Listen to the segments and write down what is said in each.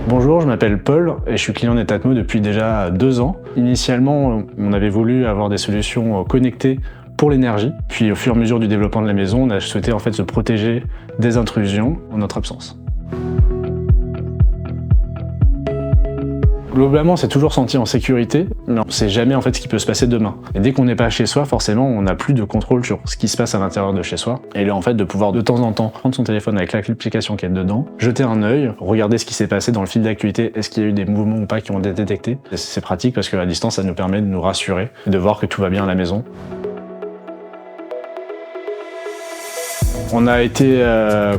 Bonjour, je m'appelle Paul et je suis client Netatmo depuis déjà 2 ans. Initialement, on avait voulu avoir des solutions connectées pour l'énergie. Puis au fur et à mesure du développement de la maison, on a souhaité en fait se protéger des intrusions en notre absence. Globalement, on s'est toujours senti en sécurité, mais on ne sait jamais en fait ce qui peut se passer demain. Et dès qu'on n'est pas chez soi, forcément, on n'a plus de contrôle sur ce qui se passe à l'intérieur de chez soi. Et là, en fait, de pouvoir de temps en temps prendre son téléphone avec l'application qui est dedans, jeter un œil, regarder ce qui s'est passé dans le fil d'actualité, est-ce qu'il y a eu des mouvements ou pas qui ont été détectés. C'est pratique parce qu'à distance, ça nous permet de nous rassurer, de voir que tout va bien à la maison. On a été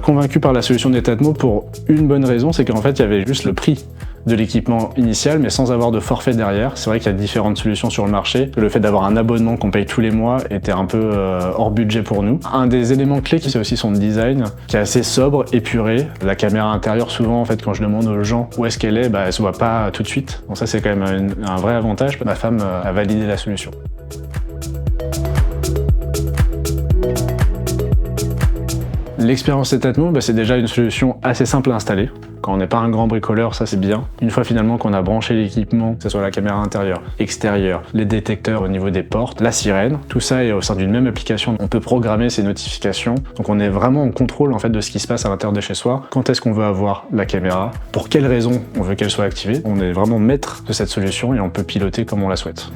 convaincu par la solution Netatmo pour une bonne raison, c'est qu'en fait, il y avait juste le prix de l'équipement initial, mais sans avoir de forfait derrière. C'est vrai qu'il y a différentes solutions sur le marché. Le fait d'avoir un abonnement qu'on paye tous les mois était un peu hors budget pour nous. Un des éléments clés, c'est aussi son design, qui est assez sobre, épuré. La caméra intérieure, souvent, en fait, quand je demande aux gens où est-ce qu'elle est, elle se voit pas tout de suite. Donc ça, c'est quand même un vrai avantage. Ma femme a validé la solution. L'expérience Netatmo, c'est déjà une solution assez simple à installer. Quand on n'est pas un grand bricoleur, ça c'est bien. Une fois finalement qu'on a branché l'équipement, que ce soit la caméra intérieure, extérieure, les détecteurs au niveau des portes, la sirène, tout ça est au sein d'une même application. On peut programmer ses notifications. Donc on est vraiment en contrôle en fait de ce qui se passe à l'intérieur de chez soi. Quand est-ce qu'on veut avoir la caméra? Pour quelles raisons on veut qu'elle soit activée? On est vraiment maître de cette solution et on peut piloter comme on la souhaite.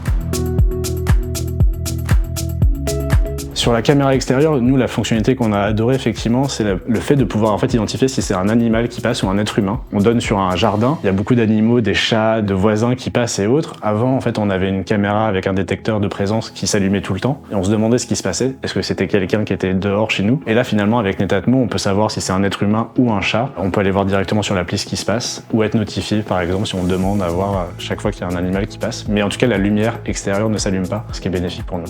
Sur la caméra extérieure, nous, la fonctionnalité qu'on a adorée, effectivement, c'est le fait de pouvoir en fait identifier si c'est un animal qui passe ou un être humain. On donne sur un jardin, il y a beaucoup d'animaux, des chats, de voisins qui passent et autres. Avant, en fait, on avait une caméra avec un détecteur de présence qui s'allumait tout le temps et on se demandait ce qui se passait. Est-ce que c'était quelqu'un qui était dehors chez nous? Et là, finalement, avec Netatmo, on peut savoir si c'est un être humain ou un chat. On peut aller voir directement sur l'appli ce qui se passe ou être notifié, par exemple, si on demande à voir chaque fois qu'il y a un animal qui passe. Mais en tout cas, la lumière extérieure ne s'allume pas, ce qui est bénéfique pour nous.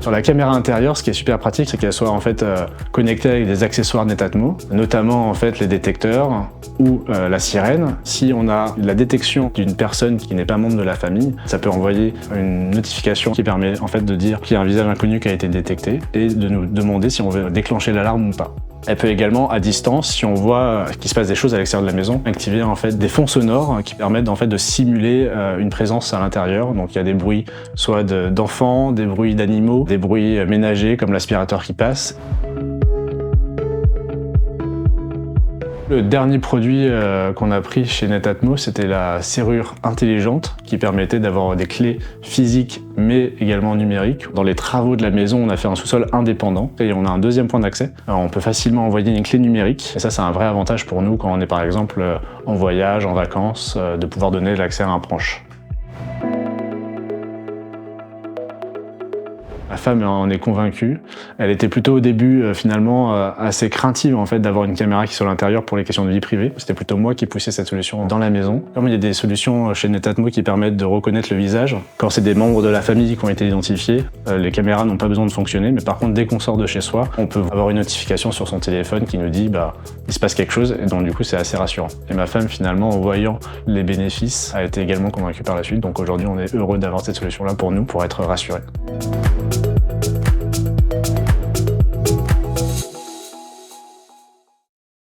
Sur la caméra intérieure, ce qui est super pratique, c'est qu'elle soit en fait connectée avec des accessoires Netatmo, notamment en fait les détecteurs ou la sirène. Si on a la détection d'une personne qui n'est pas membre de la famille, ça peut envoyer une notification qui permet en fait de dire qu'il y a un visage inconnu qui a été détecté et de nous demander si on veut déclencher l'alarme ou pas. Elle peut également, à distance, si on voit qu'il se passe des choses à l'extérieur de la maison, activer en fait des fonds sonores qui permettent en fait de simuler une présence à l'intérieur. Donc il y a des bruits soit d'enfants, des bruits d'animaux, des bruits ménagers comme l'aspirateur qui passe. Le dernier produit qu'on a pris chez Netatmo, c'était la serrure intelligente qui permettait d'avoir des clés physiques mais également numériques. Dans les travaux de la maison, on a fait un sous-sol indépendant et on a un deuxième point d'accès. On peut facilement envoyer une clé numérique et ça c'est un vrai avantage pour nous quand on est par exemple en voyage, en vacances, de pouvoir donner l'accès à un proche. Ma femme en est convaincue. Elle était plutôt au début finalement assez craintive en fait d'avoir une caméra qui soit à l'intérieur pour les questions de vie privée. C'était plutôt moi qui poussais cette solution dans la maison. Comme il y a des solutions chez Netatmo qui permettent de reconnaître le visage, quand c'est des membres de la famille qui ont été identifiés, les caméras n'ont pas besoin de fonctionner. Mais par contre, dès qu'on sort de chez soi, on peut avoir une notification sur son téléphone qui nous dit il se passe quelque chose et donc du coup c'est assez rassurant. Et ma femme finalement en voyant les bénéfices a été également convaincue par la suite. Donc aujourd'hui on est heureux d'avoir cette solution là pour nous pour être rassurés.